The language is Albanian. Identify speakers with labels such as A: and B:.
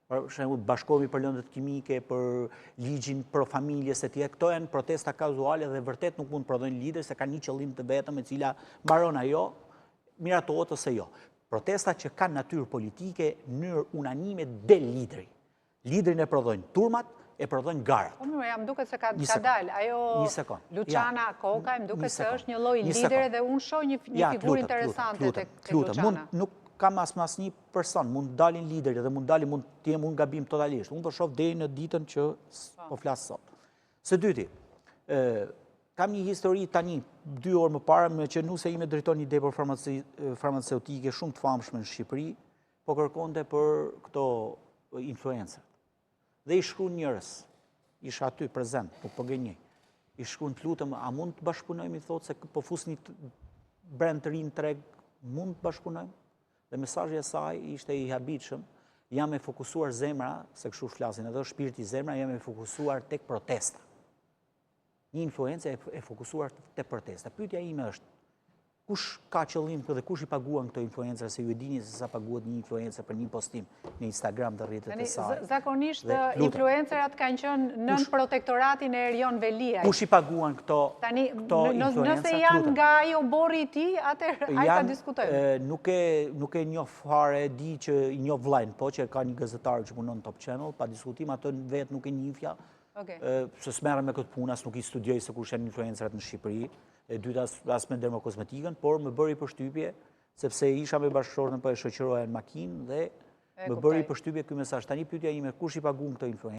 A: për shembull bashkohemi për lëndët kimike, për ligjin pro familjes e tjera. Këto janë protesta kazuale dhe vërtet nuk mund të prodhojnë lider se kanë një qëllim të vetëm e cila mbaron ajo, miratohet ose jo. Protesta që kanë natyrë politike në mënyrë unanime del lideri. Liderin e prodhojnë turmat, e prodhojnë garat.
B: Po mirë, jam duket se ka dalë. Ajo Luciana Koka, më duket se është një lloj lideri dhe unë shoh një figurë interesante tek Luciana.
A: Nuk kam as një person, mund dalin lideri dhe mund të jem unë gabim totalisht. Unë po shoh deri në ditën që po flas sot. Së dyti, kam një histori tani 2 orë më parë me që nuse ime drejton një depër farmaceutike shumë të famshme në Shqipëri, po kërkonte për këto influencer. Dhe i shkruan njerëz, isha aty prezent, nuk po gënjej. I shkruan të lutem, a mund të bashkëpunojmë, i thotë se po fusni brend të rinë treg, mund të bashkëpunojmë? Dhe mesazhi i saj ishte i habitshëm, jam e fokusuar zemra, se kështu flasin edhe shpirti zemra, jam e fokusuar tek protesta. Një influencë e fokusuar tek protesta. Pyetja ime është, kush ka qëllim dhe kush i paguan këto influencer, se ju e dini se sa paguhet një influencer për një postim në Instagram dhe rrjetet e saj.
B: Zakonisht influencerat kanë qenë nën protektoratin e Erion Veliaj.
A: Kush i paguan këto influencer?
B: Nëse janë nga ajo borri i tij, atëherë ai ta diskutojmë.
A: Nuk e njoh fare, di që i njoh vllajën, po që ka një gazetar që punon Top Channel, pa diskutim, ato vetë nuk e njihja. Se s'merrem me këtë punë, as nuk i studioj se kush janë influencerat në Shqipëri. E dyta as me dermokosmetikën, por më bëri përshtypje, sepse isha me bashkëshortën, po e shoqëroja në makinë dhe më bëri përshtypje ky mesazh. Tani pyetja ime, kush i paguan këto influencer?